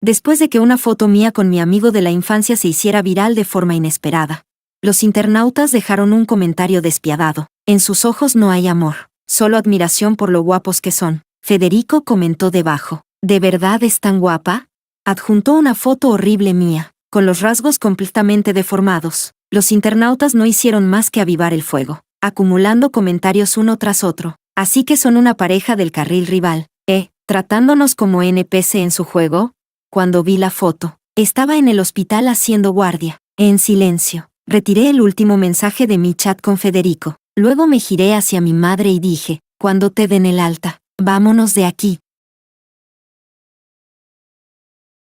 después de que una foto mía con mi amigo de la infancia se hiciera viral de forma inesperada. Los internautas dejaron un comentario despiadado. En sus ojos no hay amor, solo admiración por lo guapos que son. Federico comentó debajo. ¿De verdad es tan guapa? Adjuntó una foto horrible mía, con los rasgos completamente deformados. Los internautas no hicieron más que avivar el fuego, acumulando comentarios uno tras otro. Así que son una pareja del carril rival, tratándonos como NPC en su juego. Cuando vi la foto, estaba en el hospital haciendo guardia. En silencio, retiré el último mensaje de mi chat con Federico. Luego me giré hacia mi madre y dije, cuando te den el alta, vámonos de aquí.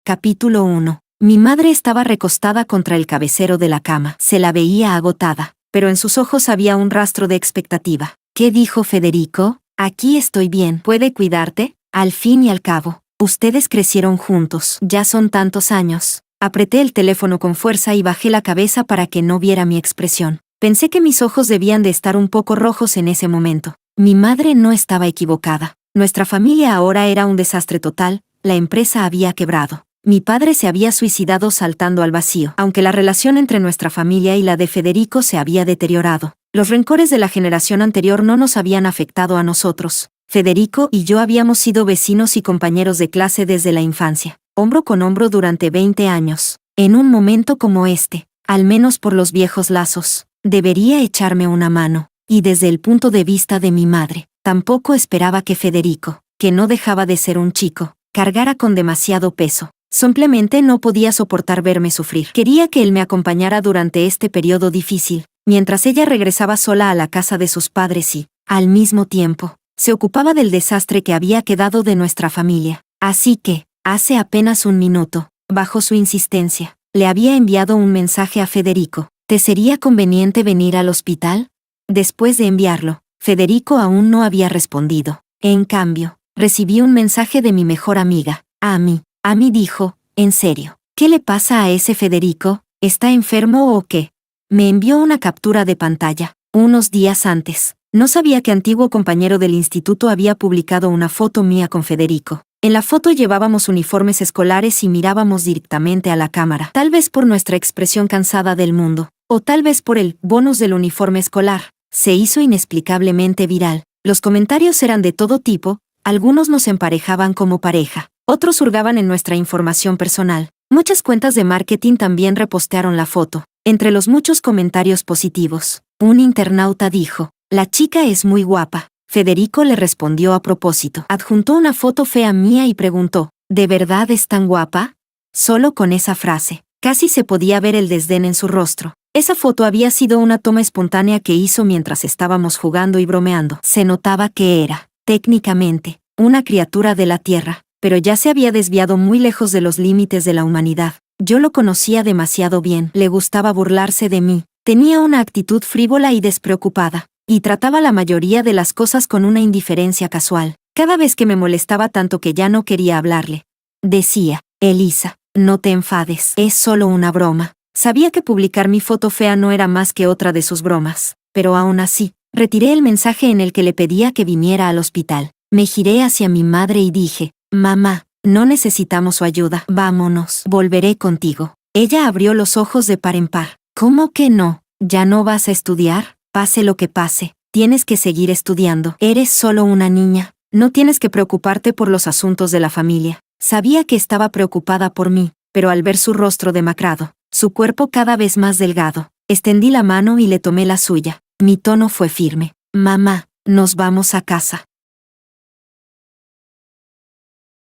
Capítulo 1. Mi madre estaba recostada contra el cabecero de la cama. Se la veía agotada, pero en sus ojos había un rastro de expectativa. ¿Qué dijo Federico? Aquí estoy bien. ¿Puede cuidarte? Al fin y al cabo, ustedes crecieron juntos. Ya son tantos años. Apreté el teléfono con fuerza y bajé la cabeza para que no viera mi expresión. Pensé que mis ojos debían de estar un poco rojos en ese momento. Mi madre no estaba equivocada. Nuestra familia ahora era un desastre total. La empresa había quebrado. Mi padre se había suicidado saltando al vacío. Aunque la relación entre nuestra familia y la de Federico se había deteriorado, los rencores de la generación anterior no nos habían afectado a nosotros. Federico y yo habíamos sido vecinos y compañeros de clase desde la infancia, hombro con hombro durante 20 años. En un momento como este, al menos por los viejos lazos, debería echarme una mano. Y desde el punto de vista de mi madre, tampoco esperaba que Federico, que no dejaba de ser un chico, cargara con demasiado peso. Simplemente no podía soportar verme sufrir. Quería que él me acompañara durante este periodo difícil, mientras ella regresaba sola a la casa de sus padres y, al mismo tiempo, se ocupaba del desastre que había quedado de nuestra familia. Así que, hace apenas un minuto, bajo su insistencia, le había enviado un mensaje a Federico. ¿Te sería conveniente venir al hospital? Después de enviarlo, Federico aún no había respondido. En cambio, recibí un mensaje de mi mejor amiga, Amy. Amy dijo, ¿en serio? ¿Qué le pasa a ese Federico? ¿Está enfermo o qué? Me envió una captura de pantalla. Unos días antes, no sabía que antiguo compañero del instituto había publicado una foto mía con Federico. En la foto llevábamos uniformes escolares y mirábamos directamente a la cámara. Tal vez por nuestra expresión cansada del mundo, o tal vez por el bonus del uniforme escolar, se hizo inexplicablemente viral. Los comentarios eran de todo tipo, algunos nos emparejaban como pareja. Otros hurgaban en nuestra información personal. Muchas cuentas de marketing también repostearon la foto. Entre los muchos comentarios positivos, un internauta dijo, «La chica es muy guapa». Federico le respondió a propósito. Adjuntó una foto fea mía y preguntó, ¿de verdad es tan guapa? Solo con esa frase, casi se podía ver el desdén en su rostro. Esa foto había sido una toma espontánea que hizo mientras estábamos jugando y bromeando. Se notaba que era, técnicamente, una criatura de la tierra, pero ya se había desviado muy lejos de los límites de la humanidad. Yo lo conocía demasiado bien. Le gustaba burlarse de mí. Tenía una actitud frívola y despreocupada, y trataba la mayoría de las cosas con una indiferencia casual. Cada vez que me molestaba tanto que ya no quería hablarle, decía, «Elisa, no te enfades, es solo una broma». Sabía que publicar mi foto fea no era más que otra de sus bromas, pero aún así, retiré el mensaje en el que le pedía que viniera al hospital. Me giré hacia mi madre y dije, «Mamá, no necesitamos su ayuda. Vámonos. Volveré contigo». Ella abrió los ojos de par en par. «¿Cómo que no? ¿Ya no vas a estudiar? Pase lo que pase, tienes que seguir estudiando. Eres solo una niña. No tienes que preocuparte por los asuntos de la familia». Sabía que estaba preocupada por mí, pero al ver su rostro demacrado, su cuerpo cada vez más delgado, extendí la mano y le tomé la suya. Mi tono fue firme. «Mamá, nos vamos a casa».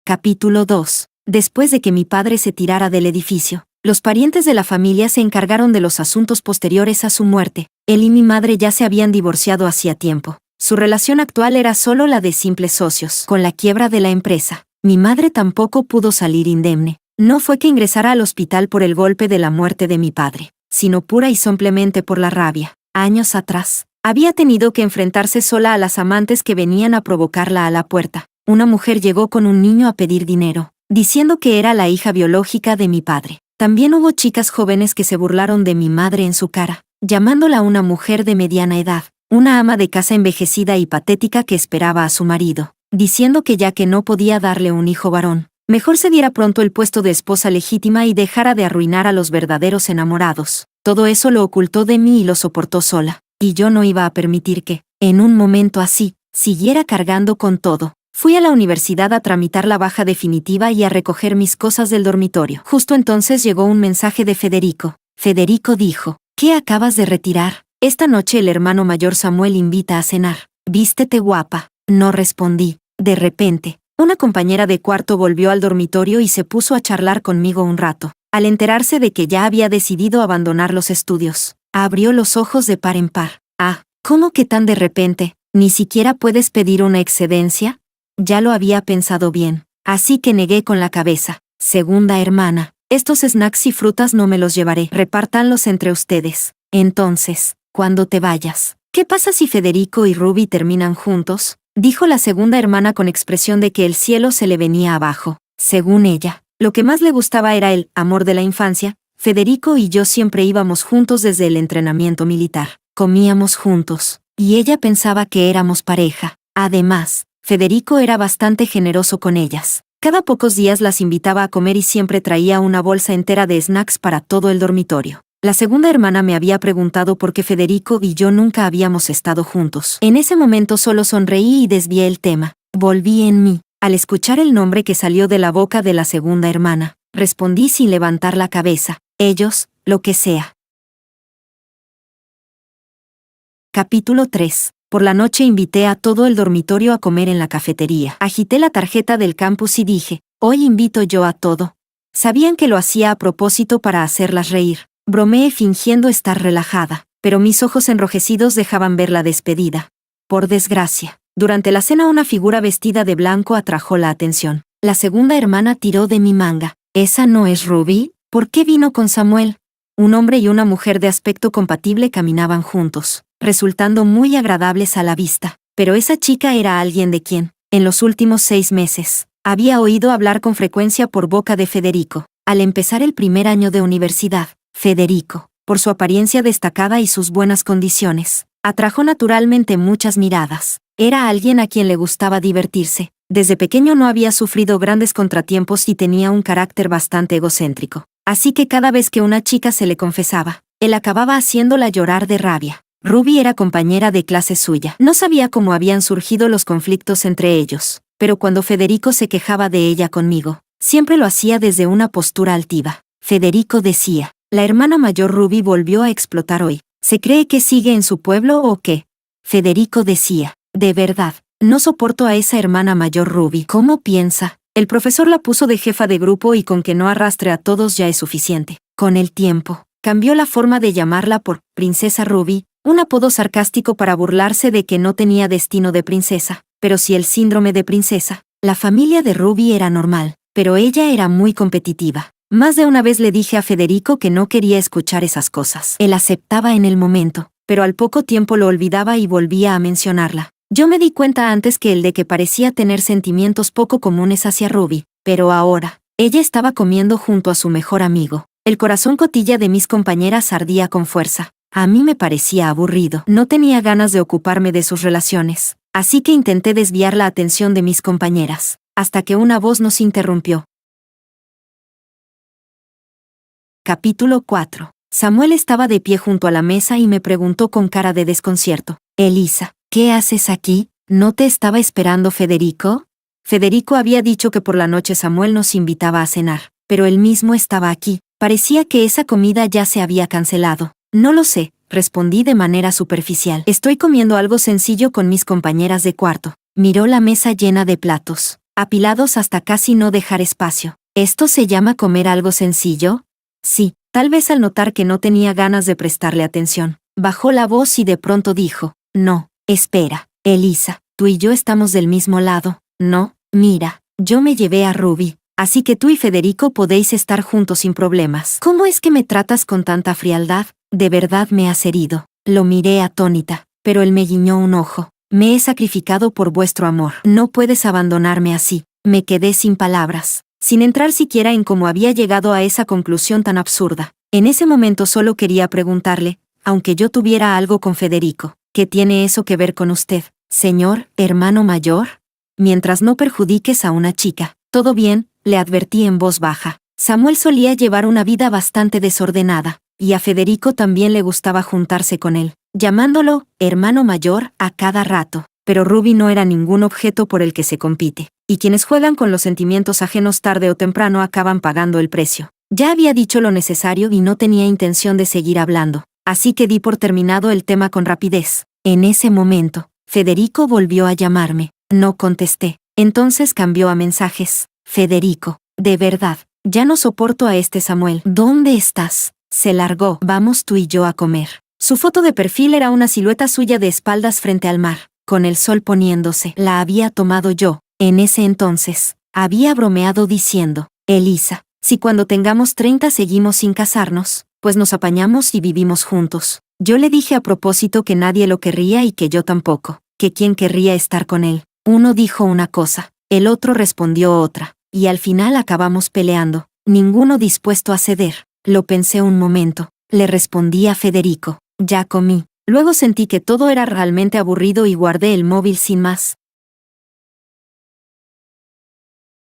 Capítulo 2. Después de que mi padre se tirara del edificio, los parientes de la familia se encargaron de los asuntos posteriores a su muerte. Él y mi madre ya se habían divorciado hacía tiempo. Su relación actual era solo la de simples socios. Con la quiebra de la empresa, mi madre tampoco pudo salir indemne. No fue que ingresara al hospital por el golpe de la muerte de mi padre, sino pura y simplemente por la rabia. Años atrás, había tenido que enfrentarse sola a las amantes que venían a provocarla a la puerta. Una mujer llegó con un niño a pedir dinero, diciendo que era la hija biológica de mi padre. También hubo chicas jóvenes que se burlaron de mi madre en su cara, llamándola una mujer de mediana edad, una ama de casa envejecida y patética que esperaba a su marido, diciendo que ya que no podía darle un hijo varón, Mejor se diera pronto el puesto de esposa legítima y dejara de arruinar a los verdaderos enamorados. Todo eso lo ocultó de mí y lo soportó sola. Y yo no iba a permitir que, en un momento así, siguiera cargando con todo. Fui a la universidad a tramitar la baja definitiva y a recoger mis cosas del dormitorio. Justo entonces llegó un mensaje de Federico. Federico dijo: ¿Qué acabas de retirar? Esta noche el hermano mayor Samuel invita a cenar. Vístete guapa. No respondí. De repente, una compañera de cuarto volvió al dormitorio y se puso a charlar conmigo un rato. Al enterarse de que ya había decidido abandonar los estudios, abrió los ojos de par en par. Ah, ¿cómo que tan de repente? ¿Ni siquiera puedes pedir una excedencia? Ya lo había pensado bien, así que negué con la cabeza. Segunda hermana, estos snacks y frutas no me los llevaré. Repártanlos entre ustedes. Entonces, cuando te vayas, ¿qué pasa si Federico y Ruby terminan juntos? Dijo la segunda hermana con expresión de que el cielo se le venía abajo. Según ella, lo que más le gustaba era el amor de la infancia. Federico y yo siempre íbamos juntos desde el entrenamiento militar. Comíamos juntos, y ella pensaba que éramos pareja. Además, Federico era bastante generoso con ellas. Cada pocos días las invitaba a comer y siempre traía una bolsa entera de snacks para todo el dormitorio. La segunda hermana me había preguntado por qué Federico y yo nunca habíamos estado juntos. En ese momento solo sonreí y desvié el tema. Volví en mí. Al escuchar el nombre que salió de la boca de la segunda hermana, respondí sin levantar la cabeza: ellos, lo que sea. Capítulo 3. Por la noche invité a todo el dormitorio a comer en la cafetería. Agité la tarjeta del campus y dije: hoy invito yo a todo. Sabían que lo hacía a propósito para hacerlas reír. Bromeé fingiendo estar relajada, pero mis ojos enrojecidos dejaban ver la despedida. Por desgracia, durante la cena una figura vestida de blanco atrajo la atención. La segunda hermana tiró de mi manga. ¿Esa no es Ruby? ¿Por qué vino con Samuel? Un hombre y una mujer de aspecto compatible caminaban juntos, resultando muy agradables a la vista. Pero esa chica era alguien de quien, en los últimos 6 meses, había oído hablar con frecuencia por boca de Federico. Al empezar el primer año de universidad, Federico, por su apariencia destacada y sus buenas condiciones, atrajo naturalmente muchas miradas. Era alguien a quien le gustaba divertirse. Desde pequeño no había sufrido grandes contratiempos y tenía un carácter bastante egocéntrico. Así que cada vez que una chica se le confesaba, él acababa haciéndola llorar de rabia. Ruby era compañera de clase suya. No sabía cómo habían surgido los conflictos entre ellos, pero cuando Federico se quejaba de ella conmigo, siempre lo hacía desde una postura altiva. Federico decía: la hermana mayor Ruby volvió a explotar hoy. ¿Se cree que sigue en su pueblo o qué? Federico decía: de verdad, no soporto a esa hermana mayor Ruby. ¿Cómo piensa? El profesor la puso de jefa de grupo y con que no arrastre a todos ya es suficiente. Con el tiempo, cambió la forma de llamarla por Princesa Ruby, un apodo sarcástico para burlarse de que no tenía destino de princesa, pero sí el síndrome de princesa. La familia de Ruby era normal, pero ella era muy competitiva. Más de una vez le dije a Federico que no quería escuchar esas cosas. Él aceptaba en el momento, pero al poco tiempo lo olvidaba y volvía a mencionarla. Yo me di cuenta antes que él de que parecía tener sentimientos poco comunes hacia Ruby, pero ahora, ella estaba comiendo junto a su mejor amigo. El corazón cotilla de mis compañeras ardía con fuerza. A mí me parecía aburrido. No tenía ganas de ocuparme de sus relaciones, así que intenté desviar la atención de mis compañeras, hasta que una voz nos interrumpió. Capítulo 4. Samuel estaba de pie junto a la mesa y me preguntó con cara de desconcierto: Elisa, ¿qué haces aquí? ¿No te estaba esperando Federico? Federico había dicho que por la noche Samuel nos invitaba a cenar, pero él mismo estaba aquí. Parecía que esa comida ya se había cancelado. No lo sé, respondí de manera superficial. Estoy comiendo algo sencillo con mis compañeras de cuarto. Miró la mesa llena de platos, apilados hasta casi no dejar espacio. ¿Esto se llama comer algo sencillo? Sí, tal vez al notar que no tenía ganas de prestarle atención, bajó la voz y de pronto dijo: no, espera, Elisa, tú y yo estamos del mismo lado, ¿no? Mira, yo me llevé a Ruby, así que tú y Federico podéis estar juntos sin problemas. ¿Cómo es que me tratas con tanta frialdad? De verdad me has herido. Lo miré atónita, pero él me guiñó un ojo. Me he sacrificado por vuestro amor. No puedes abandonarme así. Me quedé sin palabras, sin entrar siquiera en cómo había llegado a esa conclusión tan absurda. En ese momento solo quería preguntarle, aunque yo tuviera algo con Federico: ¿qué tiene eso que ver con usted, señor hermano mayor? Mientras no perjudiques a una chica, Todo bien, le advertí en voz baja. Samuel solía llevar una vida bastante desordenada, y a Federico también le gustaba juntarse con él, llamándolo hermano mayor a cada rato. Pero Ruby no era ningún objeto por el que se compite, y quienes juegan con los sentimientos ajenos tarde o temprano acaban pagando el precio. Ya había dicho lo necesario y no tenía intención de seguir hablando, así que di por terminado el tema con rapidez. En ese momento, Federico volvió a llamarme. No contesté. Entonces cambió a mensajes. Federico, de verdad, ya no soporto a este Samuel. ¿Dónde estás? Se largó. Vamos tú y yo a comer. Su foto de perfil era una silueta suya de espaldas frente al mar, con el sol poniéndose. La había tomado yo. En ese entonces, había bromeado diciendo, Elisa, si cuando tengamos 30 seguimos sin casarnos, pues nos apañamos y vivimos juntos. Yo le dije a propósito que nadie lo querría y que yo tampoco, que quién querría estar con él. Uno dijo una cosa, el otro respondió otra, y al final acabamos peleando, ninguno dispuesto a ceder. Lo pensé un momento, le respondí a Federico, ya comí. Luego sentí que todo era realmente aburrido y guardé el móvil sin más.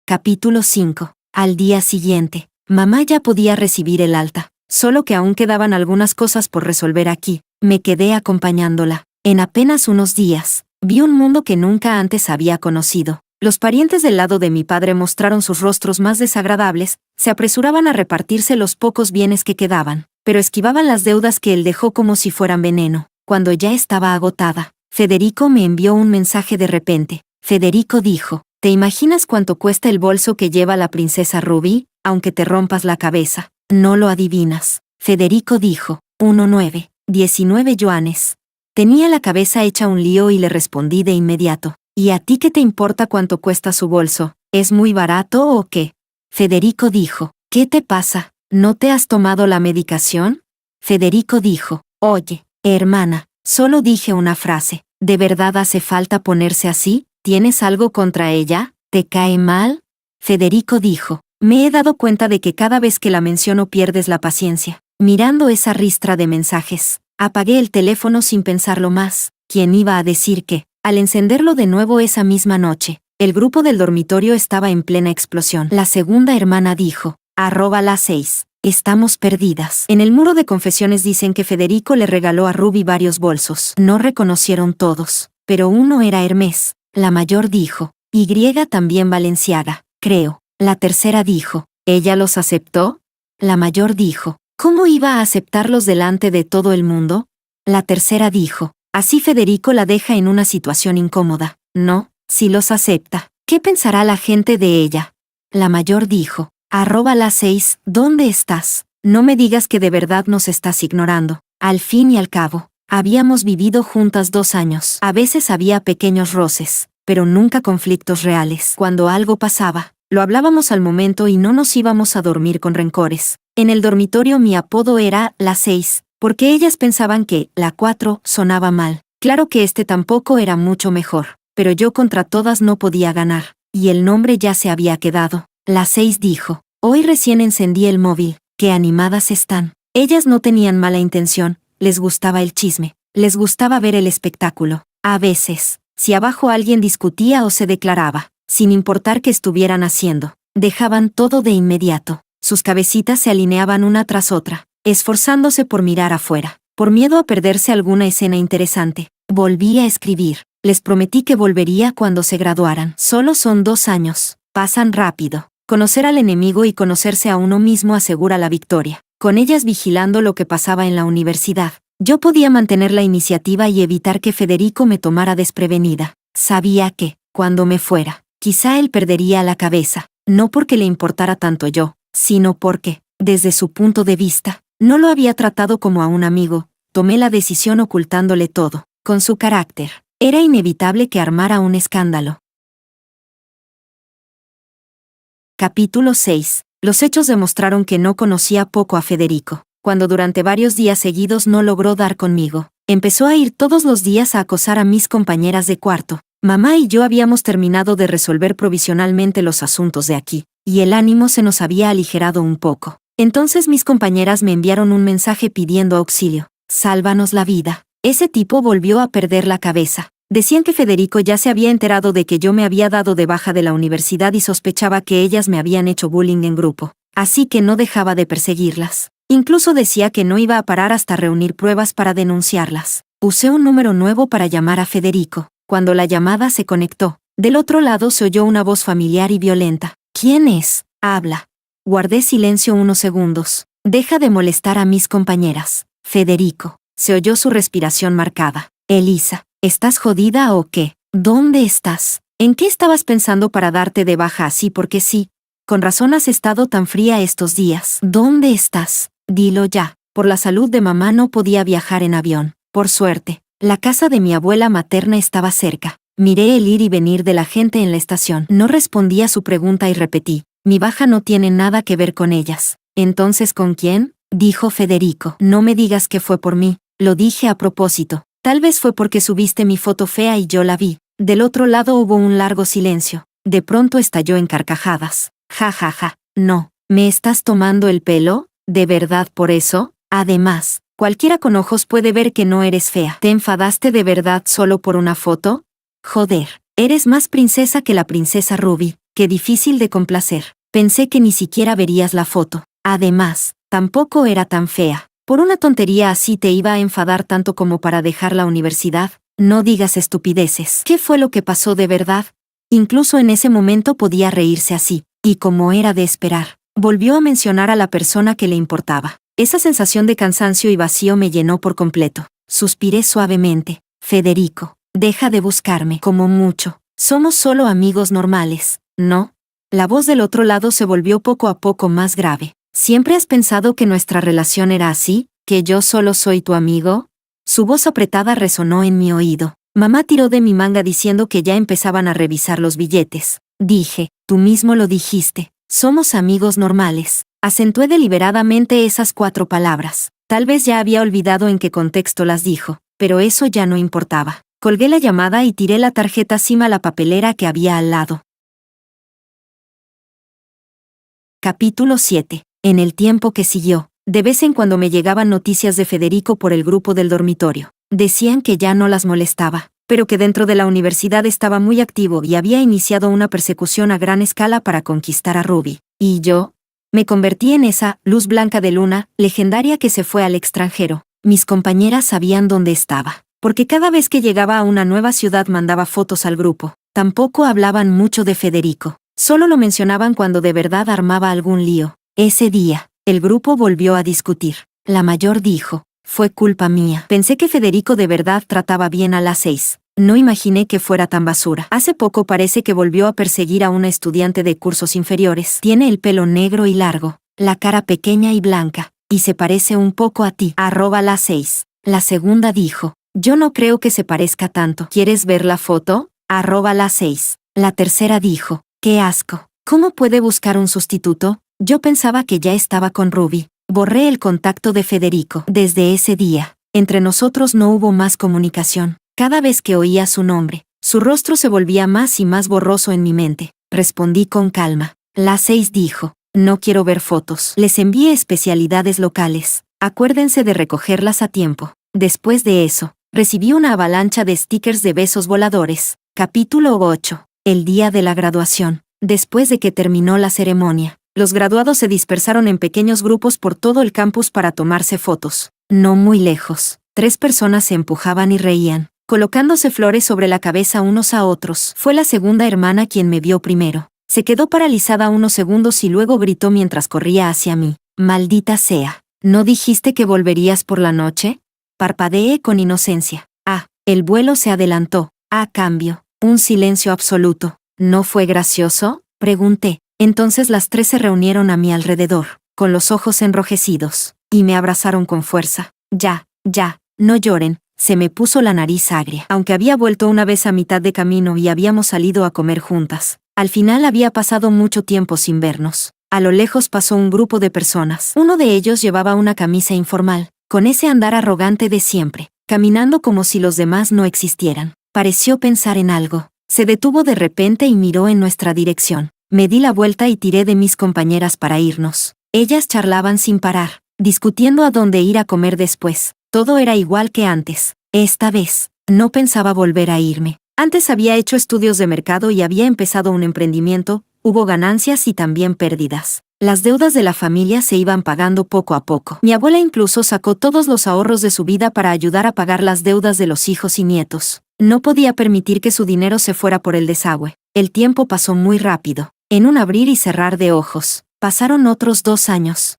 Capítulo 5. Al día siguiente, mamá ya podía recibir el alta, solo que aún quedaban algunas cosas por resolver aquí. Me quedé acompañándola. En apenas unos días, vi un mundo que nunca antes había conocido. Los parientes del lado de mi padre mostraron sus rostros más desagradables, se apresuraban a repartirse los pocos bienes que quedaban, pero esquivaban las deudas que él dejó como si fueran veneno. Cuando ya estaba agotada, Federico me envió un mensaje de repente. Federico dijo, ¿te imaginas cuánto cuesta el bolso que lleva la princesa Ruby, aunque te rompas la cabeza? No lo adivinas. Federico dijo, 1,9, 19 yuanes. Tenía la cabeza hecha un lío y le respondí de inmediato. ¿Y a ti qué te importa cuánto cuesta su bolso? ¿Es muy barato o qué? Federico dijo, ¿qué te pasa? ¿No te has tomado la medicación? Federico dijo, oye, hermana, solo dije una frase. ¿De verdad hace falta ponerse así? ¿Tienes algo contra ella? ¿Te cae mal? Federico dijo, me he dado cuenta de que cada vez que la menciono pierdes la paciencia. Mirando esa ristra de mensajes, apagué el teléfono sin pensarlo más. ¿Quién iba a decir que, al encenderlo de nuevo esa misma noche, el grupo del dormitorio estaba en plena explosión? La segunda hermana dijo, @las 6. Estamos perdidas. En el muro de confesiones dicen que Federico le regaló a Ruby varios bolsos. No reconocieron todos, pero uno era Hermès. La mayor dijo, Y también Balenciaga, creo. La tercera dijo, ¿ella los aceptó? La mayor dijo, ¿cómo iba a aceptarlos delante de todo el mundo? La tercera dijo, así Federico la deja en una situación incómoda. No, si los acepta, ¿qué pensará la gente de ella? La mayor dijo, @las 6, ¿dónde estás? No me digas que de verdad nos estás ignorando. Al fin y al cabo, habíamos vivido juntas 2 años. A veces había pequeños roces, pero nunca conflictos reales. Cuando algo pasaba, lo hablábamos al momento y no nos íbamos a dormir con rencores. En el dormitorio mi apodo era las 6, porque ellas pensaban que la 4 sonaba mal. Claro que este tampoco era mucho mejor, pero yo contra todas no podía ganar, y el nombre ya se había quedado. Las 6 dijo, hoy recién encendí el móvil, qué animadas están. Ellas no tenían mala intención, les gustaba el chisme, les gustaba ver el espectáculo. A veces, si abajo alguien discutía o se declaraba, sin importar qué estuvieran haciendo, dejaban todo de inmediato. Sus cabecitas se alineaban una tras otra, esforzándose por mirar afuera, por miedo a perderse alguna escena interesante. Volví a escribir. Les prometí que volvería cuando se graduaran. Solo son 2 años, pasan rápido. Conocer al enemigo y conocerse a uno mismo asegura la victoria. Con ellas vigilando lo que pasaba en la universidad, yo podía mantener la iniciativa y evitar que Federico me tomara desprevenida. Sabía que, cuando me fuera, quizá él perdería la cabeza, no porque le importara tanto yo, sino porque, desde su punto de vista, no lo había tratado como a un amigo. Tomé la decisión ocultándole todo. Con su carácter, era inevitable que armara un escándalo. Capítulo 6. Los hechos demostraron que no conocía poco a Federico. Cuando durante varios días seguidos no logró dar conmigo, empezó a ir todos los días a acosar a mis compañeras de cuarto. Mamá y yo habíamos terminado de resolver provisionalmente los asuntos de aquí, y el ánimo se nos había aligerado un poco. Entonces mis compañeras me enviaron un mensaje pidiendo auxilio. Sálvanos la vida. Ese tipo volvió a perder la cabeza. Decían que Federico ya se había enterado de que yo me había dado de baja de la universidad y sospechaba que ellas me habían hecho bullying en grupo. Así que no dejaba de perseguirlas. Incluso decía que no iba a parar hasta reunir pruebas para denunciarlas. Usé un número nuevo para llamar a Federico. Cuando la llamada se conectó, del otro lado se oyó una voz familiar y violenta. ¿Quién es? Habla. Guardé silencio unos segundos. Deja de molestar a mis compañeras. Federico. Se oyó su respiración marcada. Elisa, ¿estás jodida o qué? ¿Dónde estás? ¿En qué estabas pensando para darte de baja así porque sí? Con razón has estado tan fría estos días. ¿Dónde estás? Dilo ya. Por la salud de mamá no podía viajar en avión. Por suerte, la casa de mi abuela materna estaba cerca. Miré el ir y venir de la gente en la estación. No respondí a su pregunta y repetí. Mi baja no tiene nada que ver con ellas. ¿Entonces con quién? Dijo Federico. No me digas que fue por mí. Lo dije a propósito. Tal vez fue porque subiste mi foto fea y yo la vi. Del otro lado hubo un largo silencio. De pronto estalló en carcajadas. Ja, ja, ja. No. ¿Me estás tomando el pelo? ¿De verdad por eso? Además, cualquiera con ojos puede ver que no eres fea. ¿Te enfadaste de verdad solo por una foto? Joder. Eres más princesa que la princesa Ruby. Qué difícil de complacer. Pensé que ni siquiera verías la foto. Además, tampoco era tan fea. Por una tontería así te iba a enfadar tanto como para dejar la universidad. No digas estupideces. ¿Qué fue lo que pasó de verdad? Incluso en ese momento podía reírse así. Y como era de esperar, volvió a mencionar a la persona que le importaba. Esa sensación de cansancio y vacío me llenó por completo. Suspiré suavemente. Federico, deja de buscarme como mucho. Somos solo amigos normales, ¿no? La voz del otro lado se volvió poco a poco más grave. ¿Siempre has pensado que nuestra relación era así? ¿Que yo solo soy tu amigo? Su voz apretada resonó en mi oído. Mamá tiró de mi manga diciendo que ya empezaban a revisar los billetes. Dije, tú mismo lo dijiste. Somos amigos normales. Acentué deliberadamente esas 4 palabras. Tal vez ya había olvidado en qué contexto las dijo, pero eso ya no importaba. Colgué la llamada y tiré la tarjeta SIM a la papelera que había al lado. Capítulo 7. En el tiempo que siguió, de vez en cuando me llegaban noticias de Federico por el grupo del dormitorio. Decían que ya no las molestaba, pero que dentro de la universidad estaba muy activo y había iniciado una persecución a gran escala para conquistar a Ruby. Y yo me convertí en esa luz blanca de luna, legendaria que se fue al extranjero. Mis compañeras sabían dónde estaba, porque cada vez que llegaba a una nueva ciudad mandaba fotos al grupo. Tampoco hablaban mucho de Federico, solo lo mencionaban cuando de verdad armaba algún lío. Ese día, el grupo volvió a discutir. La mayor dijo, fue culpa mía. Pensé que Federico de verdad trataba bien a las 6. No imaginé que fuera tan basura. Hace poco parece que volvió a perseguir a una estudiante de cursos inferiores. Tiene el pelo negro y largo, la cara pequeña y blanca, y se parece un poco a ti. @las 6. La segunda dijo, yo no creo que se parezca tanto. ¿Quieres ver la foto? @las 6. La tercera dijo, qué asco. ¿Cómo puede buscar un sustituto? Yo pensaba que ya estaba con Ruby. Borré el contacto de Federico. Desde ese día, entre nosotros no hubo más comunicación. Cada vez que oía su nombre, su rostro se volvía más y más borroso en mi mente. Respondí con calma. Las 6 dijo, no quiero ver fotos. Les envié especialidades locales. Acuérdense de recogerlas a tiempo. Después de eso, recibí una avalancha de stickers de besos voladores. Capítulo 8. El día de la graduación. Después de que terminó la ceremonia, los graduados se dispersaron en pequeños grupos por todo el campus para tomarse fotos. No muy lejos, 3 personas se empujaban y reían, colocándose flores sobre la cabeza unos a otros. Fue la segunda hermana quien me vio primero. Se quedó paralizada unos segundos y luego gritó mientras corría hacia mí. Maldita sea. ¿No dijiste que volverías por la noche? Parpadeé con inocencia. El vuelo se adelantó. A cambio, un silencio absoluto. ¿No fue gracioso? Pregunté. Entonces las 3 se reunieron a mi alrededor, con los ojos enrojecidos, y me abrazaron con fuerza. Ya, no lloren. Se me puso la nariz agria. Aunque había vuelto una vez a mitad de camino y habíamos salido a comer juntas, al final había pasado mucho tiempo sin vernos. A lo lejos pasó un grupo de personas. Uno de ellos llevaba una camisa informal, con ese andar arrogante de siempre, caminando como si los demás no existieran. Pareció pensar en algo. Se detuvo de repente y miró en nuestra dirección. Me di la vuelta y tiré de mis compañeras para irnos. Ellas charlaban sin parar, discutiendo a dónde ir a comer después. Todo era igual que antes. Esta vez, No pensaba volver a irme. Antes había hecho estudios de mercado y había empezado un emprendimiento, hubo ganancias y también pérdidas. Las deudas de la familia se iban pagando poco a poco. Mi abuela incluso sacó todos los ahorros de su vida para ayudar a pagar las deudas de los hijos y nietos. No podía permitir que su dinero se fuera por el desagüe. El tiempo pasó muy rápido. En un abrir y cerrar de ojos, pasaron otros 2 años.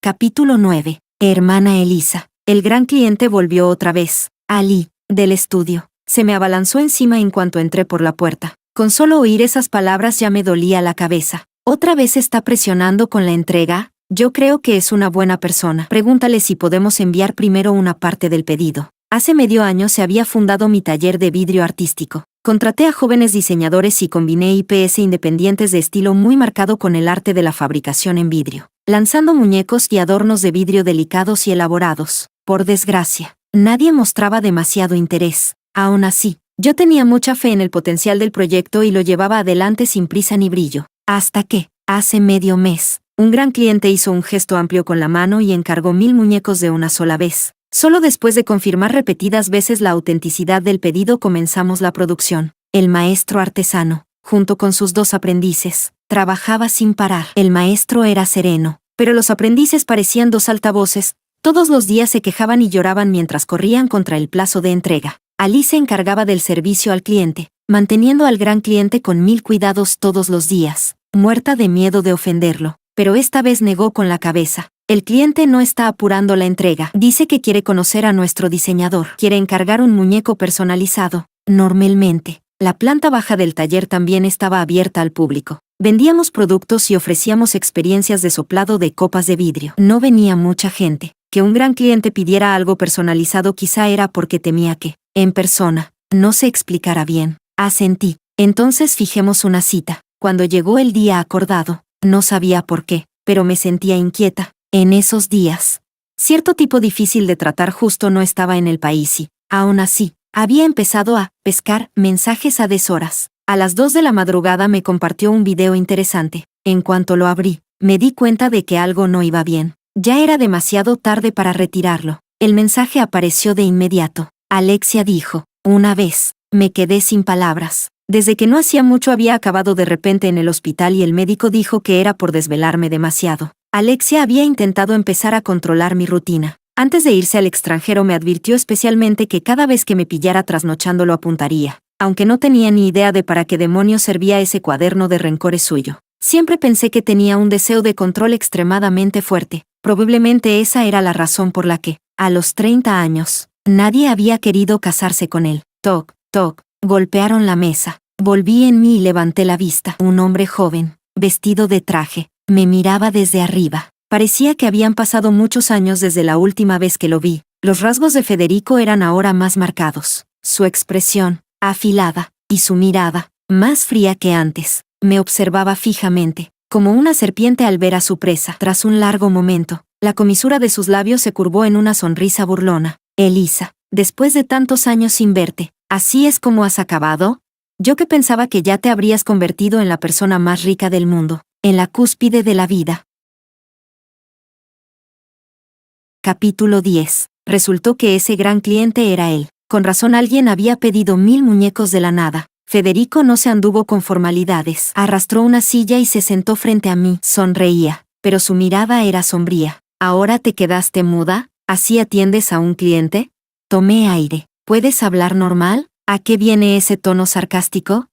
Capítulo 9. Hermana Elisa. El gran cliente volvió otra vez. Ali, del estudio. Se me abalanzó encima en cuanto entré por la puerta. Con solo oír esas palabras ya me dolía la cabeza. ¿Otra vez está presionando con la entrega? Yo creo que es una buena persona. Pregúntale si podemos enviar primero una parte del pedido. Hace medio año se había fundado mi taller de vidrio artístico. Contraté a jóvenes diseñadores y combiné IPs independientes de estilo muy marcado con el arte de la fabricación en vidrio, lanzando muñecos y adornos de vidrio delicados y elaborados. Por desgracia, nadie mostraba demasiado interés. Aún así, yo tenía mucha fe en el potencial del proyecto y lo llevaba adelante sin prisa ni brillo. Hasta que, hace medio mes, un gran cliente hizo un gesto amplio con la mano y encargó 1000 muñecos de una sola vez. Solo después de confirmar repetidas veces la autenticidad del pedido comenzamos la producción. El maestro artesano, junto con sus 2 aprendices, trabajaba sin parar. El maestro era sereno, pero los aprendices parecían 2 altavoces. Todos los días se quejaban y lloraban mientras corrían contra el plazo de entrega. Ali se encargaba del servicio al cliente, manteniendo al gran cliente con 1000 cuidados todos los días, muerta de miedo de ofenderlo, pero esta vez negó con la cabeza. El cliente no está apurando la entrega. Dice que quiere conocer a nuestro diseñador. Quiere encargar un muñeco personalizado. Normalmente, la planta baja del taller también estaba abierta al público. Vendíamos productos y ofrecíamos experiencias de soplado de copas de vidrio. No venía mucha gente. Que un gran cliente pidiera algo personalizado quizá era porque temía que, en persona, no se explicara bien. Asentí. Entonces fijemos una cita. Cuando llegó el día acordado, no sabía por qué, pero me sentía inquieta. En esos días, cierto tipo difícil de tratar justo no estaba en el país y, aún así, había empezado a pescar mensajes a deshoras. A las 2 de la madrugada me compartió un video interesante. En cuanto lo abrí, me di cuenta de que algo no iba bien. Ya era demasiado tarde para retirarlo. El mensaje apareció de inmediato. Alexia dijo, una vez, me quedé sin palabras. Desde que no hacía mucho había acabado de repente en el hospital y el médico dijo que era por desvelarme demasiado. Alexia había intentado empezar a controlar mi rutina. Antes de irse al extranjero me advirtió especialmente que cada vez que me pillara trasnochando lo apuntaría, aunque no tenía ni idea de para qué demonios servía ese cuaderno de rencores suyo. Siempre pensé que tenía un deseo de control extremadamente fuerte. Probablemente esa era la razón por la que, a los 30 años, nadie había querido casarse con él. Toc, toc, golpearon la mesa. Volví en mí y levanté la vista. Un hombre joven, vestido de traje, me miraba desde arriba. Parecía que habían pasado muchos años desde la última vez que lo vi. Los rasgos de Federico eran ahora más marcados. Su expresión, afilada, y su mirada, más fría que antes, me observaba fijamente, como una serpiente al ver a su presa. Tras un largo momento, la comisura de sus labios se curvó en una sonrisa burlona. Elisa, después de tantos años sin verte, ¿así es como has acabado? Yo que pensaba que ya te habrías convertido en la persona más rica del mundo, en la cúspide de la vida. Capítulo 10. Resultó que ese gran cliente era él. Con razón alguien había pedido 1000 muñecos de la nada. Federico no se anduvo con formalidades. Arrastró una silla y se sentó frente a mí. Sonreía, pero su mirada era sombría. ¿Ahora te quedaste muda? ¿Así atiendes a un cliente? Tomé aire. ¿Puedes hablar normal? ¿A qué viene ese tono sarcástico?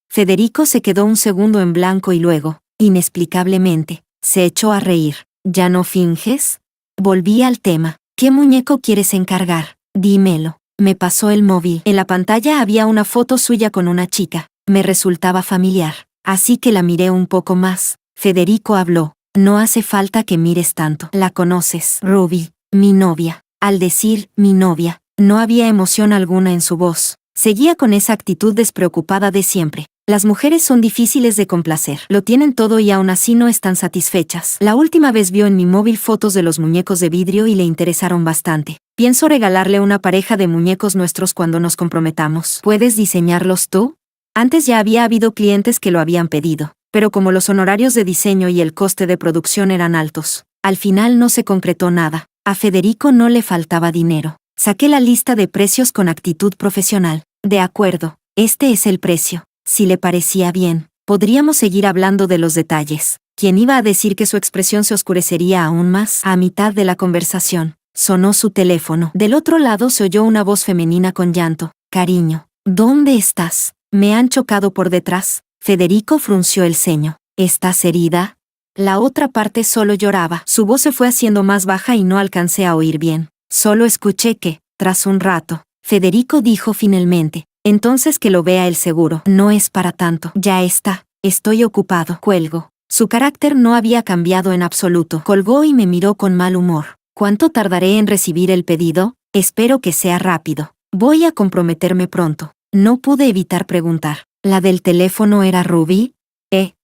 Federico se quedó un segundo en blanco y luego, inexplicablemente, se echó a reír. ¿Ya no finges? Volví al tema. ¿Qué muñeco quieres encargar? Dímelo. Me pasó el móvil. En la pantalla había una foto suya con una chica. Me resultaba familiar, así que la miré un poco más. Federico habló. No hace falta que mires tanto. La conoces. Ruby, mi novia. Al decir mi novia, no había emoción alguna en su voz. Seguía con esa actitud despreocupada de siempre. Las mujeres son difíciles de complacer. Lo tienen todo y aún así no están satisfechas. La última vez vio en mi móvil fotos de los muñecos de vidrio y le interesaron bastante. Pienso regalarle una pareja de muñecos nuestros cuando nos comprometamos. ¿Puedes diseñarlos tú? Antes ya había habido clientes que lo habían pedido, pero como los honorarios de diseño y el coste de producción eran altos, al final no se concretó nada. A Federico no le faltaba dinero. Saqué la lista de precios con actitud profesional. De acuerdo, este es el precio. Si le parecía bien, podríamos seguir hablando de los detalles. ¿Quién iba a decir que su expresión se oscurecería aún más? A mitad de la conversación, sonó su teléfono. Del otro lado se oyó una voz femenina con llanto. Cariño, ¿dónde estás? Me han chocado por detrás. Federico frunció el ceño. ¿Estás herida? La otra parte solo lloraba. Su voz se fue haciendo más baja y no alcancé a oír bien. Solo escuché que, tras un rato, Federico dijo finalmente, entonces que lo vea el seguro. No es para tanto. Ya está. Estoy ocupado. Cuelgo. Su carácter no había cambiado en absoluto. Colgó y me miró con mal humor. ¿Cuánto tardaré en recibir el pedido? Espero que sea rápido. Voy a comprometerme pronto. No pude evitar preguntar. ¿La del teléfono era Ruby?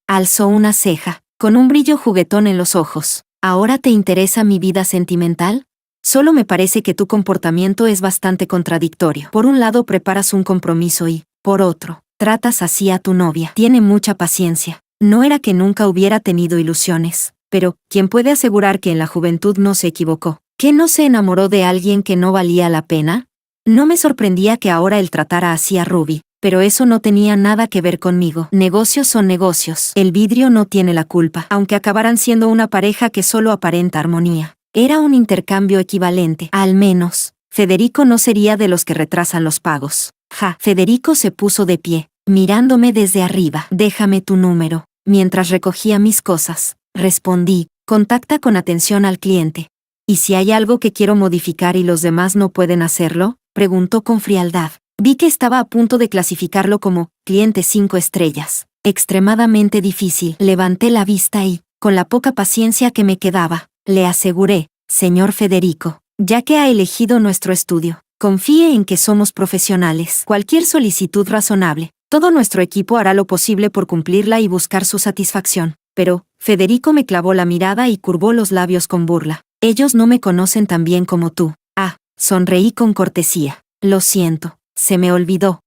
Alzó una ceja, con un brillo juguetón en los ojos. ¿Ahora te interesa mi vida sentimental? Solo me parece que tu comportamiento es bastante contradictorio. Por un lado preparas un compromiso y, por otro, tratas así a tu novia. Tiene mucha paciencia. No era que nunca hubiera tenido ilusiones, pero, ¿quién puede asegurar que en la juventud no se equivocó? ¿Que no se enamoró de alguien que no valía la pena? No me sorprendía que ahora él tratara así a Ruby, pero eso no tenía nada que ver conmigo. Negocios son negocios. El vidrio no tiene la culpa, aunque acabaran siendo una pareja que solo aparenta armonía. Era un intercambio equivalente. Al menos, Federico no sería de los que retrasan los pagos. Federico se puso de pie, mirándome desde arriba. Déjame tu número. Mientras recogía mis cosas, respondí, contacta con atención al cliente. ¿Y si hay algo que quiero modificar y los demás no pueden hacerlo? Preguntó con frialdad. Vi que estaba a punto de clasificarlo como cliente 5 estrellas. Extremadamente difícil. Levanté la vista y, con la poca paciencia que me quedaba, le aseguré, señor Federico, ya que ha elegido nuestro estudio, confíe en que somos profesionales. Cualquier solicitud razonable, todo nuestro equipo hará lo posible por cumplirla y buscar su satisfacción. Pero, Federico me clavó la mirada y curvó los labios con burla. Ellos no me conocen tan bien como tú. Sonreí con cortesía. Lo siento, se me olvidó.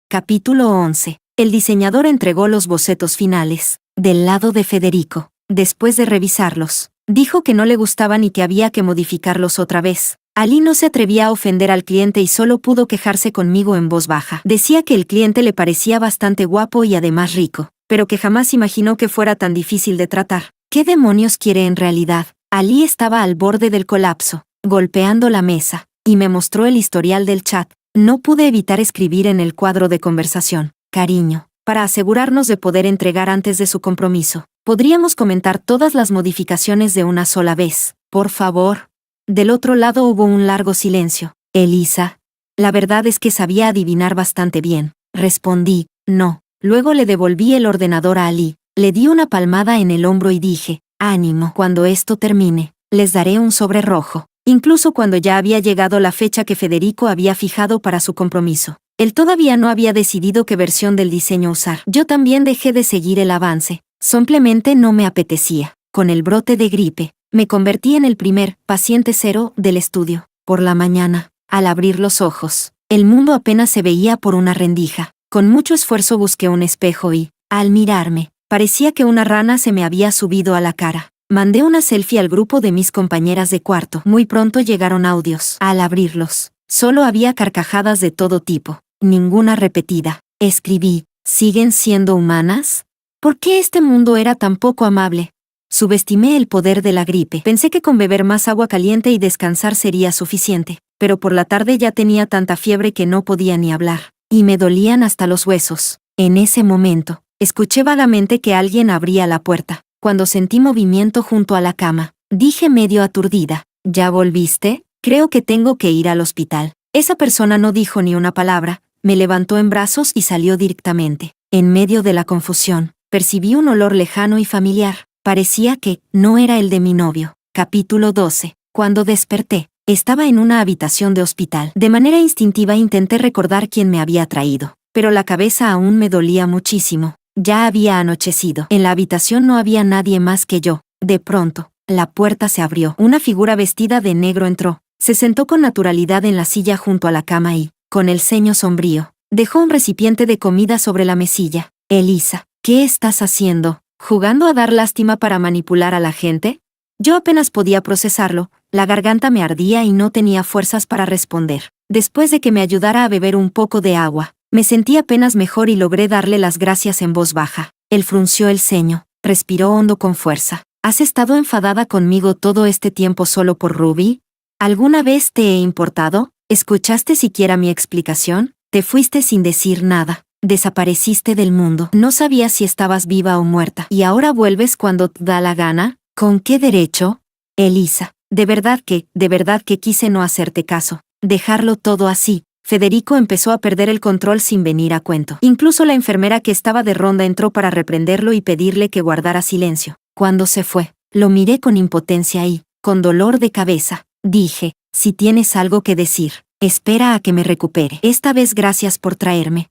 Capítulo 11. El diseñador entregó los bocetos finales, del lado de Federico. Después de revisarlos, dijo que no le gustaban y que había que modificarlos otra vez. Ali no se atrevía a ofender al cliente y solo pudo quejarse conmigo en voz baja. Decía que el cliente le parecía bastante guapo y además rico, pero que jamás imaginó que fuera tan difícil de tratar. ¿Qué demonios quiere en realidad? Ali estaba al borde del colapso, golpeando la mesa, y me mostró el historial del chat. No pude evitar escribir en el cuadro de conversación, cariño, para asegurarnos de poder entregar antes de su compromiso. ¿Podríamos comentar todas las modificaciones de una sola vez, por favor? Del otro lado hubo un largo silencio. Elisa. La verdad es que sabía adivinar bastante bien. Respondí, no. Luego le devolví el ordenador a Ali, le di una palmada en el hombro y dije, ánimo, cuando esto termine, les daré un sobre rojo. Incluso cuando ya había llegado la fecha que Federico había fijado para su compromiso. Él todavía no había decidido qué versión del diseño usar. Yo también dejé de seguir el avance. Simplemente no me apetecía. Con el brote de gripe, me convertí en el primer paciente cero del estudio. Por la mañana, al abrir los ojos, el mundo apenas se veía por una rendija. Con mucho esfuerzo busqué un espejo y, al mirarme, parecía que una rana se me había subido a la cara. Mandé una selfie al grupo de mis compañeras de cuarto. Muy pronto llegaron audios. Al abrirlos, solo había carcajadas de todo tipo, ninguna repetida. Escribí, ¿siguen siendo humanas? ¿Por qué este mundo era tan poco amable? Subestimé el poder de la gripe. Pensé que con beber más agua caliente y descansar sería suficiente, pero por la tarde ya tenía tanta fiebre que no podía ni hablar, y me dolían hasta los huesos. En ese momento, escuché vagamente que alguien abría la puerta. Cuando sentí movimiento junto a la cama, dije medio aturdida, ¿ya volviste? Creo que tengo que ir al hospital. Esa persona no dijo ni una palabra, me levantó en brazos y salió directamente. En medio de la confusión, percibí un olor lejano y familiar. Parecía que no era el de mi novio. Capítulo 12. Cuando desperté, estaba en una habitación de hospital. De manera instintiva intenté recordar quién me había traído, pero la cabeza aún me dolía muchísimo. Ya había anochecido. En la habitación no había nadie más que yo. De pronto, la puerta se abrió. Una figura vestida de negro entró. Se sentó con naturalidad en la silla junto a la cama y, con el ceño sombrío, dejó un recipiente de comida sobre la mesilla. Elisa, ¿qué estás haciendo? ¿Jugando a dar lástima para manipular a la gente? Yo apenas podía procesarlo, la garganta me ardía y no tenía fuerzas para responder. Después de que me ayudara a beber un poco de agua, me sentí apenas mejor y logré darle las gracias en voz baja. Él frunció el ceño, respiró hondo con fuerza. ¿Has estado enfadada conmigo todo este tiempo solo por Ruby? ¿Alguna vez te he importado? ¿Escuchaste siquiera mi explicación? Te fuiste sin decir nada. Desapareciste del mundo. No sabías si estabas viva o muerta. ¿Y ahora vuelves cuando te da la gana? ¿Con qué derecho? Elisa, de verdad que quise no hacerte caso. Dejarlo todo así. Federico empezó a perder el control sin venir a cuento. Incluso la enfermera que estaba de ronda entró para reprenderlo y pedirle que guardara silencio. Cuando se fue, lo miré con impotencia y, con dolor de cabeza, dije, si tienes algo que decir, espera a que me recupere. Esta vez gracias por traerme.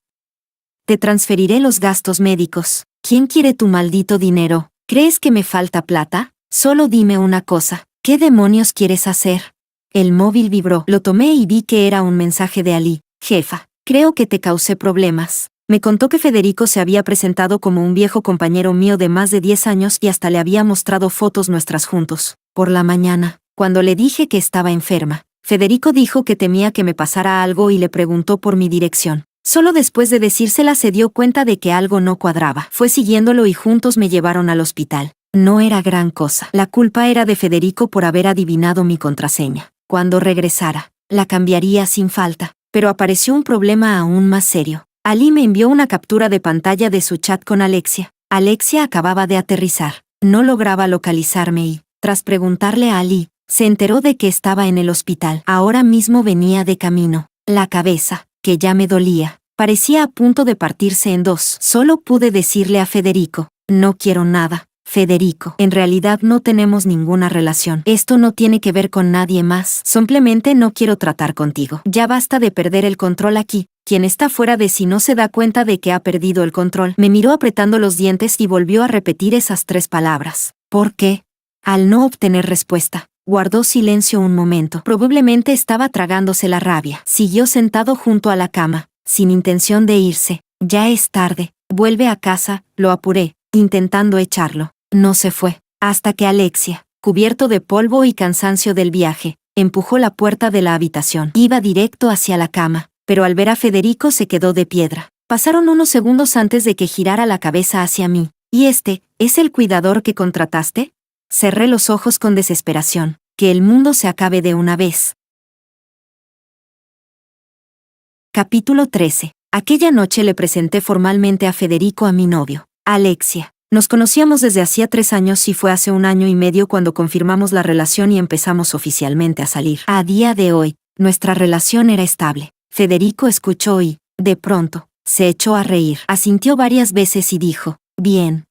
Te transferiré los gastos médicos. ¿Quién quiere tu maldito dinero? ¿Crees que me falta plata? Solo dime una cosa. ¿Qué demonios quieres hacer? El móvil vibró. Lo tomé y vi que era un mensaje de Ali. Jefa, creo que te causé problemas. Me contó que Federico se había presentado como un viejo compañero mío de más de 10 años y hasta le había mostrado fotos nuestras juntos. Por la mañana, cuando le dije que estaba enferma, Federico dijo que temía que me pasara algo y le preguntó por mi dirección. Solo después de decírsela se dio cuenta de que algo no cuadraba. Fue siguiéndolo y juntos me llevaron al hospital. No era gran cosa. La culpa era de Federico por haber adivinado mi contraseña. Cuando regresara, la cambiaría sin falta. Pero apareció un problema aún más serio. Ali me envió una captura de pantalla de su chat con Alexia. Alexia acababa de aterrizar. No lograba localizarme y, tras preguntarle a Ali, se enteró de que estaba en el hospital. Ahora mismo venía de camino. La cabeza, que ya me dolía, parecía a punto de partirse en dos. Solo pude decirle a Federico, no quiero nada. Federico, en realidad no tenemos ninguna relación. Esto no tiene que ver con nadie más. Simplemente no quiero tratar contigo. Ya basta de perder el control aquí. Quien está fuera de sí no se da cuenta de que ha perdido el control. Me miró apretando los dientes y volvió a repetir esas 3 palabras. ¿Por qué? Al no obtener respuesta, guardó silencio un momento. Probablemente estaba tragándose la rabia. Siguió sentado junto a la cama, sin intención de irse. Ya es tarde. Vuelve a casa, lo apuré, intentando echarlo. No se fue, hasta que Alexia, cubierto de polvo y cansancio del viaje, empujó la puerta de la habitación. Iba directo hacia la cama, pero al ver a Federico se quedó de piedra. Pasaron unos segundos antes de que girara la cabeza hacia mí. ¿Y este, es el cuidador que contrataste? Cerré los ojos con desesperación. Que el mundo se acabe de una vez. Capítulo 13. Aquella noche le presenté formalmente a Federico a mi novio, Alexia. Nos conocíamos desde hacía 3 años y fue hace 1 año y medio cuando confirmamos la relación y empezamos oficialmente a salir. A día de hoy, nuestra relación era estable. Federico escuchó y, de pronto, se echó a reír. Asintió varias veces y dijo, bien,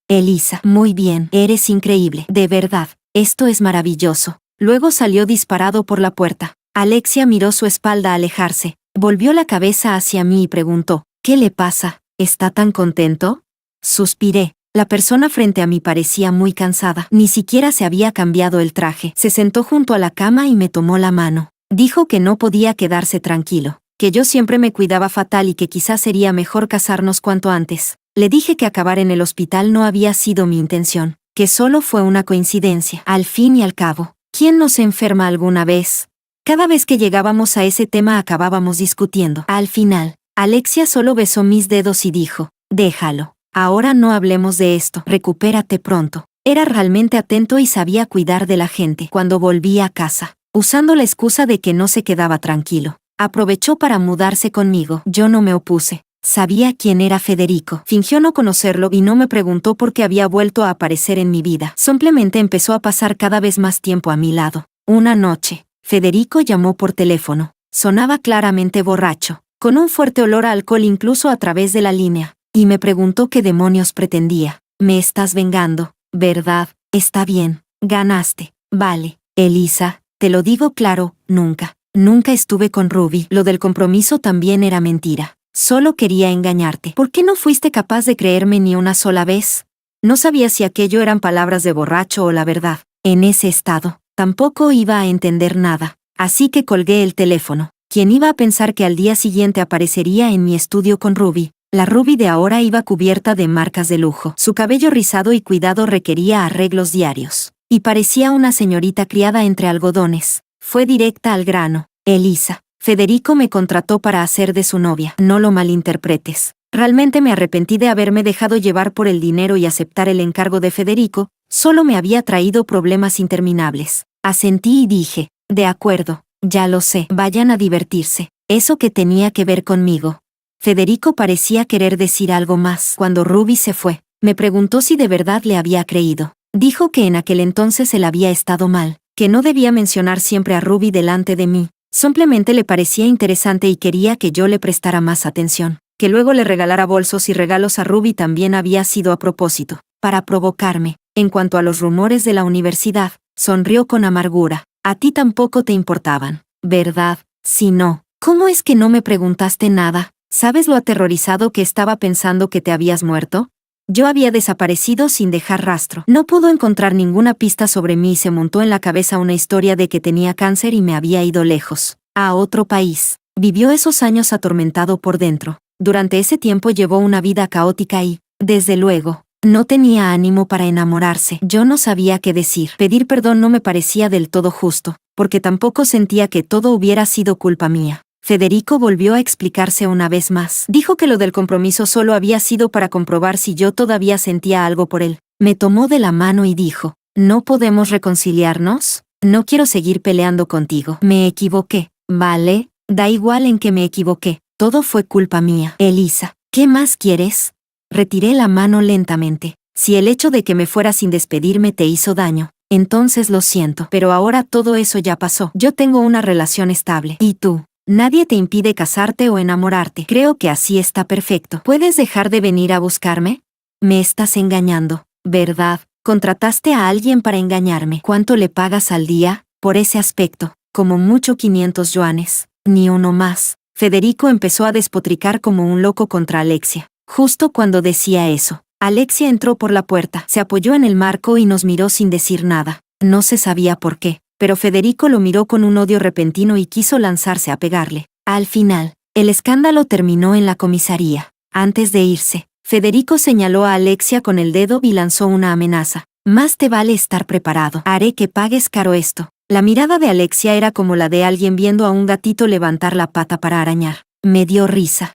Elisa, muy bien, eres increíble. De verdad, esto es maravilloso. Luego salió disparado por la puerta. Alexia miró su espalda alejarse, volvió la cabeza hacia mí y preguntó, ¿qué le pasa? ¿Está tan contento? Suspiré. La persona frente a mí parecía muy cansada. Ni siquiera se había cambiado el traje. Se sentó junto a la cama y me tomó la mano. Dijo que no podía quedarse tranquilo, que yo siempre me cuidaba fatal y que quizás sería mejor casarnos cuanto antes. Le dije que acabar en el hospital no había sido mi intención, que solo fue una coincidencia. Al fin y al cabo, ¿quién no se enferma alguna vez? Cada vez que llegábamos a ese tema acabábamos discutiendo. Al final, Alexia solo besó mis dedos y dijo, déjalo. Ahora no hablemos de esto. Recupérate pronto. Era realmente atento y sabía cuidar de la gente. Cuando volví a casa, usando la excusa de que no se quedaba tranquilo, aprovechó para mudarse conmigo. Yo no me opuse. Sabía quién era Federico. Fingió no conocerlo y no me preguntó por qué había vuelto a aparecer en mi vida. Simplemente empezó a pasar cada vez más tiempo a mi lado. Una noche, Federico llamó por teléfono. Sonaba claramente borracho, con un fuerte olor a alcohol incluso a través de la línea. Y me preguntó qué demonios pretendía. Me estás vengando, ¿verdad? Está bien, ganaste. Vale, Elisa, te lo digo claro, nunca estuve con Ruby. Lo del compromiso también era mentira. Solo quería engañarte. ¿Por qué no fuiste capaz de creerme ni una sola vez? No sabía si aquello eran palabras de borracho o la verdad. En ese estado, tampoco iba a entender nada. Así que colgué el teléfono. ¿Quién iba a pensar que al día siguiente aparecería en mi estudio con Ruby? La Ruby de ahora iba cubierta de marcas de lujo. Su cabello rizado y cuidado requería arreglos diarios. y parecía una señorita criada entre algodones. Fue directa al grano. Elisa, Federico me contrató para hacer de su novia. No lo malinterpretes. Realmente me arrepentí de haberme dejado llevar por el dinero y aceptar el encargo de Federico, solo me había traído problemas interminables. Asentí y dije, de acuerdo, ya lo sé, vayan a divertirse. ¿Eso qué tenía que ver conmigo? Federico parecía querer decir algo más. Cuando Ruby se fue, me preguntó si de verdad le había creído. Dijo que en aquel entonces él había estado mal, que no debía mencionar siempre a Ruby delante de mí. Simplemente le parecía interesante y quería que yo le prestara más atención. Que luego le regalara bolsos y regalos a Ruby también había sido a propósito, para provocarme. En cuanto a los rumores de la universidad, sonrió con amargura. A ti tampoco te importaban, ¿verdad? Si no, ¿cómo es que no me preguntaste nada? ¿Sabes lo aterrorizado que estaba pensando que te habías muerto? Yo había desaparecido sin dejar rastro. No pudo encontrar ninguna pista sobre mí y se montó en la cabeza una historia de que tenía cáncer y me había ido lejos, a otro país. Vivió esos años atormentado por dentro. Durante ese tiempo llevó una vida caótica y, desde luego, no tenía ánimo para enamorarse. Yo no sabía qué decir. Pedir perdón no me parecía del todo justo, porque tampoco sentía que todo hubiera sido culpa mía. Federico volvió a explicarse una vez más. Dijo que lo del compromiso solo había sido para comprobar si yo todavía sentía algo por él. Me tomó de la mano y dijo, ¿no podemos reconciliarnos? No quiero seguir peleando contigo. Me equivoqué, ¿vale? Da igual en que me equivoqué. Todo fue culpa mía. Elisa, ¿qué más quieres? Retiré la mano lentamente. Si el hecho de que me fuera sin despedirme te hizo daño, entonces lo siento. Pero ahora todo eso ya pasó. Yo tengo una relación estable. ¿Y tú? Nadie te impide casarte o enamorarte. Creo que así está perfecto. ¿Puedes dejar de venir a buscarme? Me estás engañando, ¿verdad? Contrataste a alguien para engañarme. ¿Cuánto le pagas al día? Por ese aspecto, como mucho 500 yuanes. Ni uno más. Federico empezó a despotricar como un loco contra Alexia. Justo cuando decía eso, Alexia entró por la puerta, se apoyó en el marco y nos miró sin decir nada. No se sabía por qué, pero Federico lo miró con un odio repentino y quiso lanzarse a pegarle. Al final, el escándalo terminó en la comisaría. Antes de irse, Federico señaló a Alexia con el dedo y lanzó una amenaza. Más te vale estar preparado. Haré que pagues caro esto. La mirada de Alexia era como la de alguien viendo a un gatito levantar la pata para arañar. Me dio risa.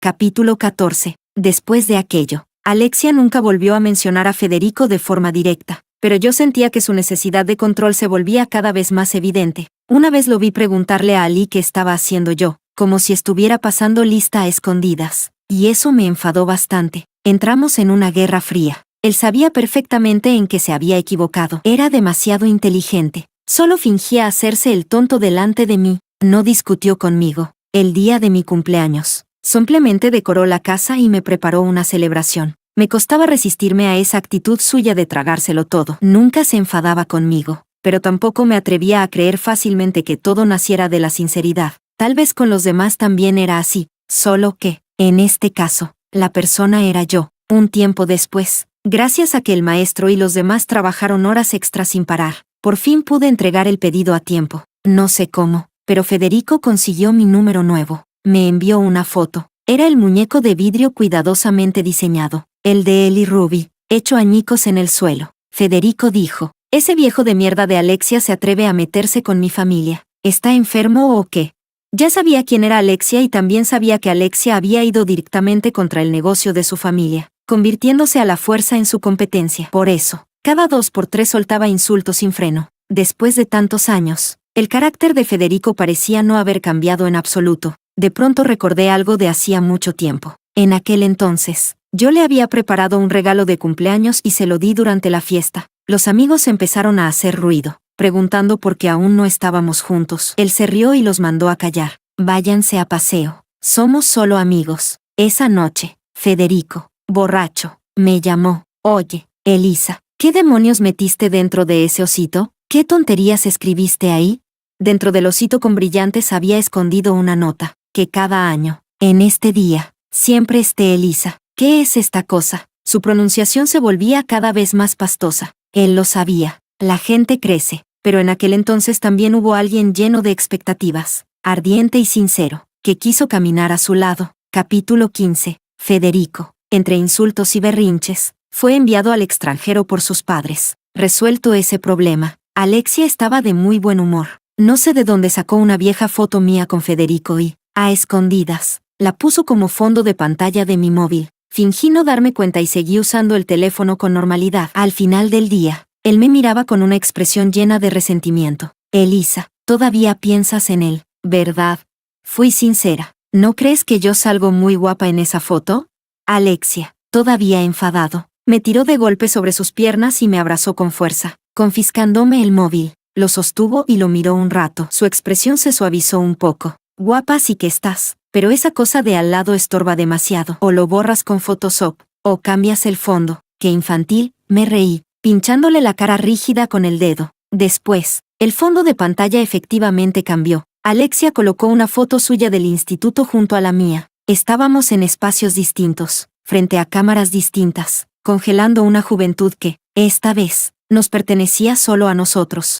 Capítulo 14. Después de aquello, Alexia nunca volvió a mencionar a Federico de forma directa, pero yo sentía que su necesidad de control se volvía cada vez más evidente. Una vez lo vi preguntarle a Ali qué estaba haciendo yo, como si estuviera pasando lista a escondidas, y eso me enfadó bastante. Entramos en una guerra fría. Él sabía perfectamente en que se había equivocado. Era demasiado inteligente. Solo fingía hacerse el tonto delante de mí. No discutió conmigo. El día de mi cumpleaños, simplemente decoró la casa y me preparó una celebración. Me costaba resistirme a esa actitud suya de tragárselo todo. Nunca se enfadaba conmigo, pero tampoco me atrevía a creer fácilmente que todo naciera de la sinceridad. Tal vez con los demás también era así, solo que, en este caso, la persona era yo. Un tiempo después, gracias a que el maestro y los demás trabajaron horas extras sin parar, por fin pude entregar el pedido a tiempo. No sé cómo, pero Federico consiguió mi número nuevo. Me envió una foto. Era el muñeco de vidrio cuidadosamente diseñado, el de él y Ruby, hecho añicos en el suelo. Federico dijo, ese viejo de mierda de Alexia se atreve a meterse con mi familia. ¿Está enfermo o qué? Ya sabía quién era Alexia y también sabía que Alexia había ido directamente contra el negocio de su familia, convirtiéndose a la fuerza en su competencia. Por eso, cada 2 por 3 soltaba insultos sin freno. Después de tantos años, el carácter de Federico parecía no haber cambiado en absoluto. De pronto recordé algo de hacía mucho tiempo. En aquel entonces, yo le había preparado un regalo de cumpleaños y se lo di durante la fiesta. Los amigos empezaron a hacer ruido, preguntando por qué aún no estábamos juntos. Él se rió y los mandó a callar. Váyanse a paseo. Somos solo amigos. Esa noche, Federico, borracho, me llamó. Oye, Elisa, ¿qué demonios metiste dentro de ese osito? ¿Qué tonterías escribiste ahí? Dentro del osito con brillantes había escondido una nota. Que cada año, en este día, siempre esté Elisa. ¿Qué es esta cosa? Su pronunciación se volvía cada vez más pastosa. Él lo sabía. La gente crece, pero en aquel entonces también hubo alguien lleno de expectativas, ardiente y sincero, que quiso caminar a su lado. Capítulo 15. Federico. Entre insultos y berrinches, Fue enviado al extranjero por sus padres. Resuelto ese problema, Alexia estaba de muy buen humor. No sé de dónde sacó una vieja foto mía con Federico y, a escondidas, la puso como fondo de pantalla de mi móvil. Fingí no darme cuenta y seguí usando el teléfono con normalidad. Al final del día, él me miraba con una expresión llena de resentimiento. Elisa, todavía piensas en él, ¿verdad? Fui sincera. ¿No crees que yo salgo muy guapa en esa foto? Alexia, todavía enfadado, me tiró de golpe sobre sus piernas y me abrazó con fuerza, confiscándome el móvil. Lo sostuvo y lo miró un rato. Su expresión se suavizó un poco. Guapa sí que estás, pero esa cosa de al lado estorba demasiado. O lo borras con Photoshop, o cambias el fondo. Qué infantil, me reí, pinchándole la cara rígida con el dedo. Después, el fondo de pantalla efectivamente cambió. Alexia colocó una foto suya del instituto junto a la mía. Estábamos en espacios distintos, frente a cámaras distintas, congelando una juventud que, esta vez, nos pertenecía solo a nosotros.